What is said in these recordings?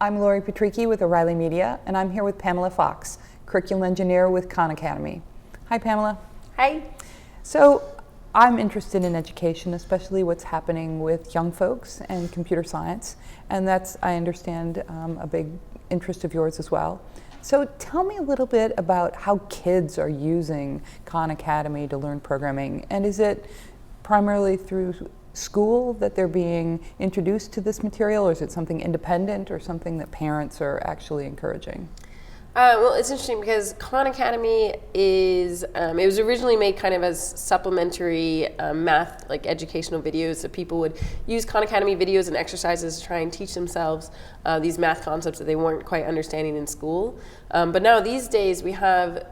I'm Lori Patrici with O'Reilly Media, and I'm here with Pamela Fox, Curriculum Engineer with Khan Academy. Hi, Pamela. Hi. So, I'm interested in education, especially what's happening with young folks and computer science, and that's, I understand, a big interest of yours as well. So tell me a little bit about how kids are using Khan Academy to learn programming, and is it primarily through school that they're being introduced to this material, or is it something independent or something that parents are actually encouraging? Well, it's interesting because Khan Academy is, it was originally made kind of as supplementary math, like educational videos, so people would use Khan Academy videos and exercises to try and teach themselves these math concepts that they weren't quite understanding in school. But now these days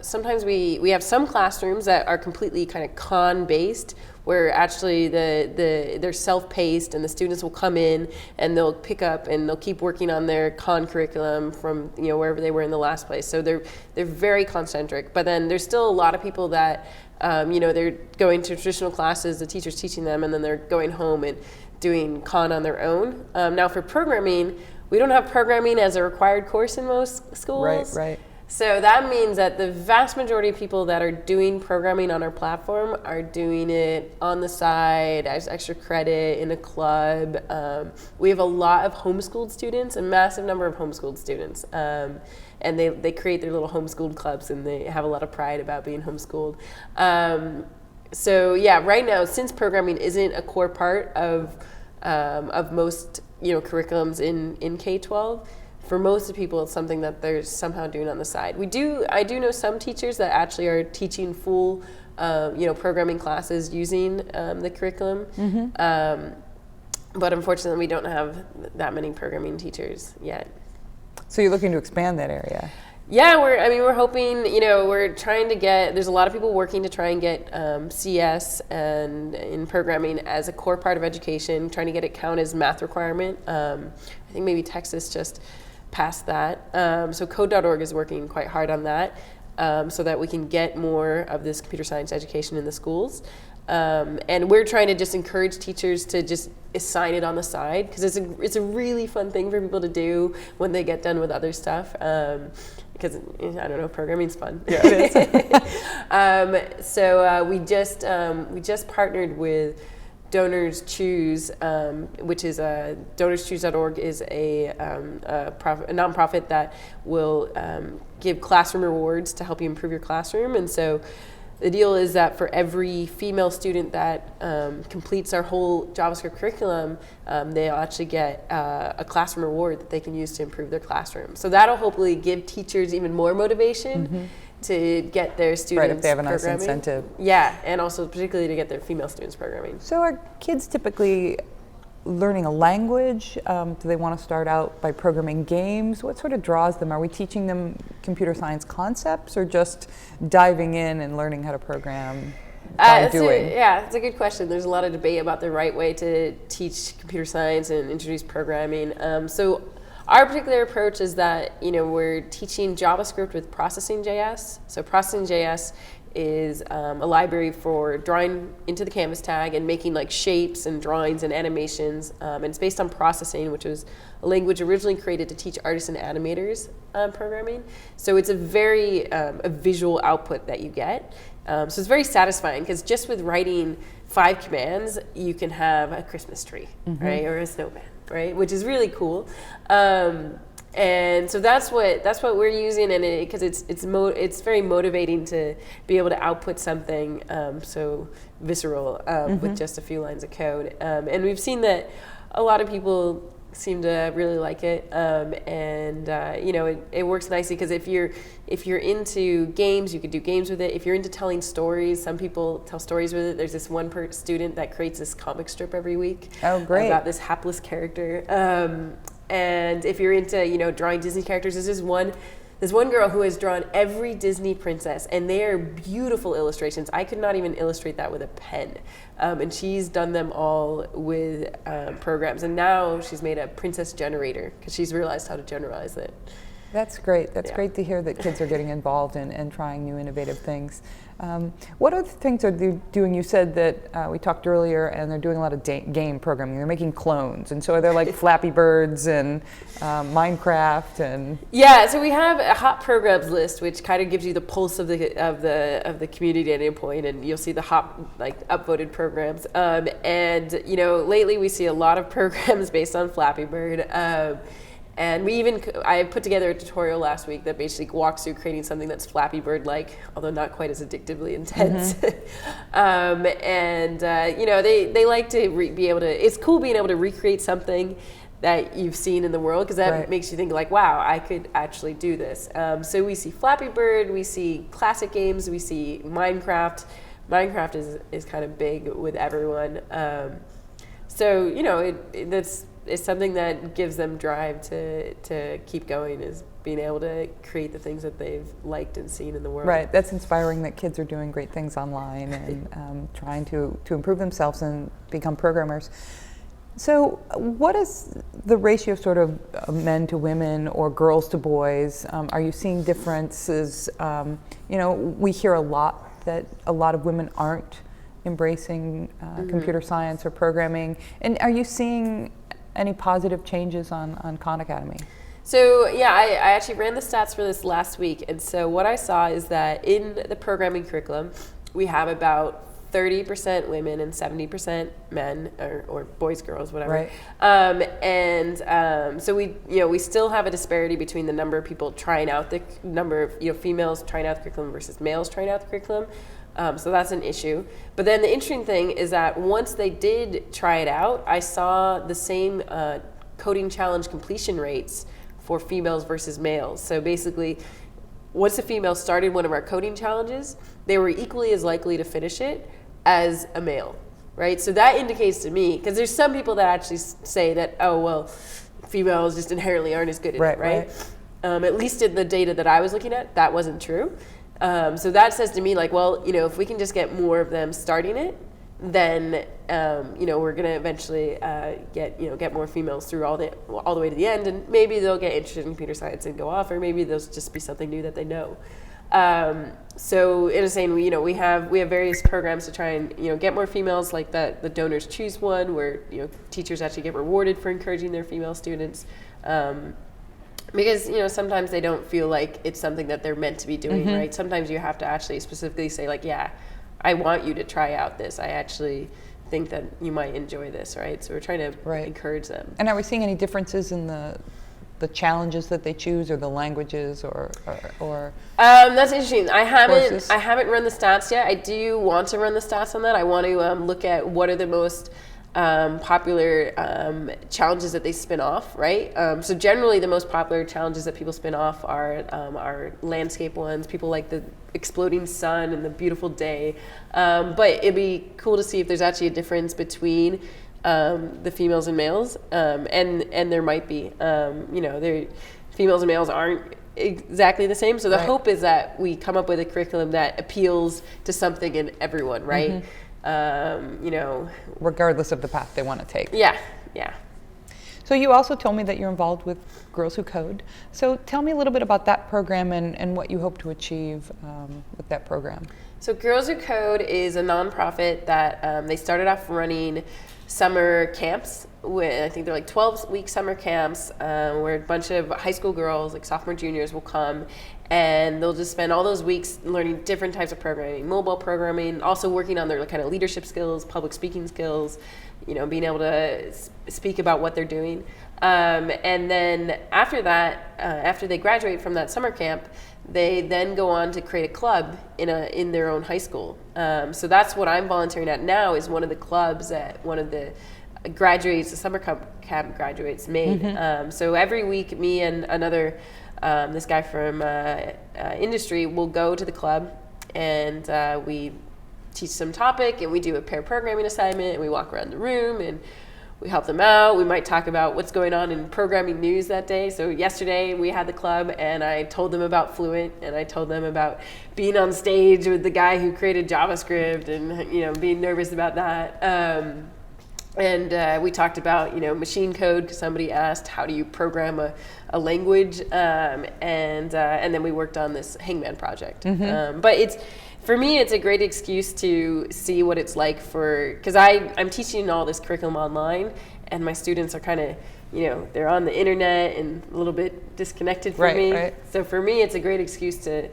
sometimes we have some classrooms that are completely kind of Khan based, where actually they're self-paced and the students will come in and they'll pick up and they'll keep working on their Khan curriculum from wherever they were in the last place. So they're very concentric. But then there's still a lot of people that they're going to traditional classes, the teacher's teaching them, and then they're going home and doing Khan on their own. Now for programming, we don't have programming as a required course in most schools. Right. So that means that the vast majority of people that are doing programming on our platform are doing it on the side as extra credit in a club. We have a lot of homeschooled students, a massive number of homeschooled students. And they create their little homeschooled clubs, and they have a lot of pride about being homeschooled. So yeah, right now, since programming isn't a core part of most curriculums in K-12, for most of the people, it's something that they're somehow doing on the side. I do know some teachers that actually are teaching full, programming classes using the curriculum. Mm-hmm. But unfortunately, we don't have that many programming teachers yet. So you're looking to expand that area? Yeah, we're hoping, we're trying to get, there's a lot of people working to try and get CS and in programming as a core part of education, trying to get it count as math requirement. I think maybe Texas just passed that. So code.org is working quite hard on that so that we can get more of this computer science education in the schools. And we're trying to just encourage teachers to just assign it on the side, because it's a really fun thing for people to do when they get done with other stuff. Because I don't know, programming's fun. Yeah, it is. So we just partnered with Donors Choose, which is DonorsChoose.org is a nonprofit that will give classroom rewards to help you improve your classroom. And so the deal is that for every female student that completes our whole JavaScript curriculum, they'll actually get a classroom reward that they can use to improve their classroom. So that'll hopefully give teachers even more motivation. Mm-hmm. To get their students right, if they have a nice incentive. Yeah, and also particularly to get their female students programming. So are kids typically learning a language? Do they want to start out by programming games? What sort of draws them? Are we teaching them computer science concepts, or just diving in and learning how to program by doing? It's a good question. There's a lot of debate about the right way to teach computer science and introduce programming. So our particular approach is that we're teaching JavaScript with Processing.js. So Processing.js is a library for drawing into the canvas tag and making like shapes and drawings and animations. And it's based on processing, which was a language originally created to teach artists and animators programming. So it's a very a visual output that you get. So it's very satisfying, because just with writing 5 commands, you can have a Christmas tree, mm-hmm. right, or a snowman. Right, which is really cool, and so that's what we're using, and because it's very motivating to be able to output something so visceral mm-hmm. with just a few lines of code, and we've seen that a lot of people seem to really like it, and it works nicely, because if you're into games, you could do games with it. If you're into telling stories, some people tell stories with it. There's this one student that creates this comic strip every week. Oh, great. About this hapless character. And if you're into drawing Disney characters, there's one girl who has drawn every Disney princess, and they are beautiful illustrations. I could not even illustrate that with a pen. And she's done them all with programs. And now she's made a princess generator, because she's realized how to generalize it. That's great. That's Yeah. great to hear that kids are getting involved and trying new innovative things. What other things are they doing? You said that we talked earlier, and they're doing a lot of game programming. They're making clones, and so are there like Flappy Birds and Minecraft and. Yeah, so we have a hot programs list, which kind of gives you the pulse of the community at any point, and you'll see the hot upvoted programs. And lately we see a lot of programs based on Flappy Bird. And I put together a tutorial last week that basically walks through creating something that's Flappy Bird-like, although not quite as addictively intense. They like to be able to, it's cool being able to recreate something that you've seen in the world, because that makes you think like, wow, I could actually do this. So we see Flappy Bird, we see classic games, we see Minecraft. Minecraft is kind of big with everyone. It's something that gives them drive to keep going, is being able to create the things that they've liked and seen in the world. Right, that's inspiring that kids are doing great things online and trying to improve themselves and become programmers. So what is the ratio sort of men to women or girls to boys? Are you seeing differences? We hear a lot that a lot of women aren't embracing computer science or programming. And are you seeing any positive changes on Khan Academy? So yeah, I actually ran the stats for this last week, and so what I saw is that in the programming curriculum, we have about 30% women and 70% men, or boys, girls, whatever. Right. So we still have a disparity between the number of people trying out the number of females trying out the curriculum versus males trying out the curriculum. So that's an issue. But then the interesting thing is that once they did try it out, I saw the same coding challenge completion rates for females versus males. So basically, once a female started one of our coding challenges, they were equally as likely to finish it as a male, right? So that indicates to me, because there's some people that actually say that, oh, well, females just inherently aren't as good at it, right? At least in the data that I was looking at, that wasn't true. So that says to me, like, well, if we can just get more of them starting it, then we're going to eventually get more females through all the way to the end, and maybe they'll get interested in computer science and go off, or maybe there'll just be something new that they know. So in a saying, we have various programs to try and get more females, like the Donors Choose one, where teachers actually get rewarded for encouraging their female students. Because sometimes they don't feel like it's something that they're meant to be doing, right? Sometimes you have to actually specifically say, like, yeah, I want you to try out this. I actually think that you might enjoy this, right? So we're trying to encourage them. And are we seeing any differences in the challenges that they choose, or the languages, or that's interesting. I haven't run the stats yet. I do want to run the stats on that. I want to look at what are the most popular challenges that they spin off, right? So generally the most popular challenges that people spin off are landscape ones. People like the exploding sun and the beautiful day. But it'd be cool to see if there's actually a difference between the females and males. And there might be. Females and males aren't exactly the same. So the hope is that we come up with a curriculum that appeals to something in everyone, right? Regardless of the path they want to take. Yeah. So you also told me that you're involved with Girls Who Code. So tell me a little bit about that program and what you hope to achieve with that program. So Girls Who Code is a nonprofit that they started off running summer camps. I think they're like 12-week summer camps where a bunch of high school girls, like sophomore, juniors, will come, and they'll just spend all those weeks learning different types of programming, mobile programming, also working on their kind of leadership skills, public speaking skills, being able to speak about what they're doing. And then after that, after they graduate from that summer camp, they then go on to create a club in their own high school. So that's what I'm volunteering at now, is one of the clubs that one of the the summer camp graduates made. So every week, me and another, this guy from industry, will go to the club, and we teach some topic, and we do a pair programming assignment, and we walk around the room, and we help them out. We might talk about what's going on in programming news that day. So yesterday we had the club, and I told them about Fluent, and I told them about being on stage with the guy who created JavaScript, and being nervous about that. And we talked about, machine code, because somebody asked, how do you program a language? And then we worked on this Hangman project. But for me, it's a great excuse to see what it's like because I'm teaching all this curriculum online, and my students are kind of, they're on the internet and a little bit disconnected from me. Right. So for me, it's a great excuse to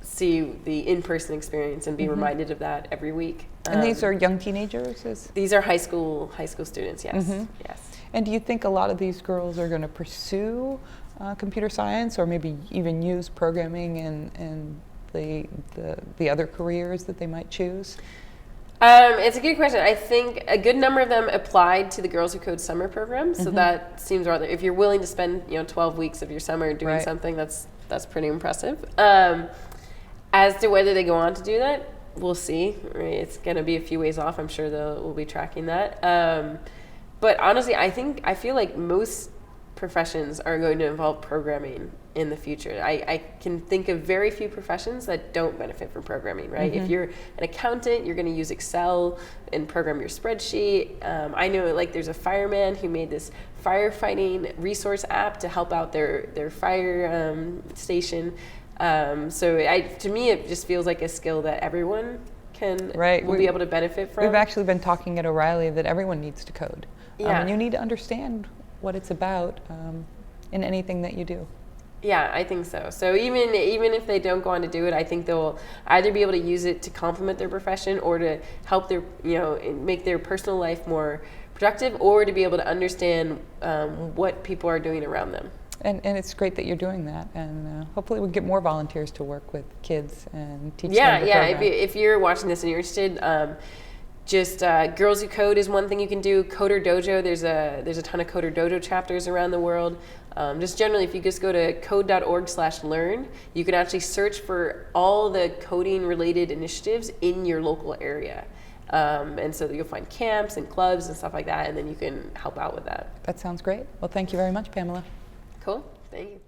see the in-person experience and be reminded of that every week. And these are young teenagers? These are high school students, yes. Yes. And do you think a lot of these girls are going to pursue computer science, or maybe even use programming in the other careers that they might choose? It's a good question. I think a good number of them applied to the Girls Who Code summer program, so that seems rather. If you're willing to spend 12 weeks of your summer doing something, that's pretty impressive. As to whether they go on to do that, we'll see. It's going to be a few ways off. I'm sure we'll be tracking that. But honestly, I feel like most professions are going to involve programming in the future. I can think of very few professions that don't benefit from programming, right? If you're an accountant, you're going to use Excel and program your spreadsheet. I know there's a fireman who made this firefighting resource app to help out their fire station. To me, it just feels like a skill that everyone will be able to benefit from. We've actually been talking at O'Reilly that everyone needs to code. Yeah. And you need to understand what it's about in anything that you do. Yeah, I think so. So even if they don't go on to do it, I think they'll either be able to use it to complement their profession, or to help their make their personal life more productive, or to be able to understand what people are doing around them. And it's great that you're doing that, and hopefully we'll get more volunteers to work with kids and teach them the program. If you're watching this and you're interested, just Girls Who Code is one thing you can do. Coder Dojo, there's a ton of Coder Dojo chapters around the world. Just generally, if you just go to code.org/learn, you can actually search for all the coding related initiatives in your local area. And so you'll find camps and clubs and stuff like that, and then you can help out with that. That sounds great. Well, thank you very much, Pamela. Cool. Thank you.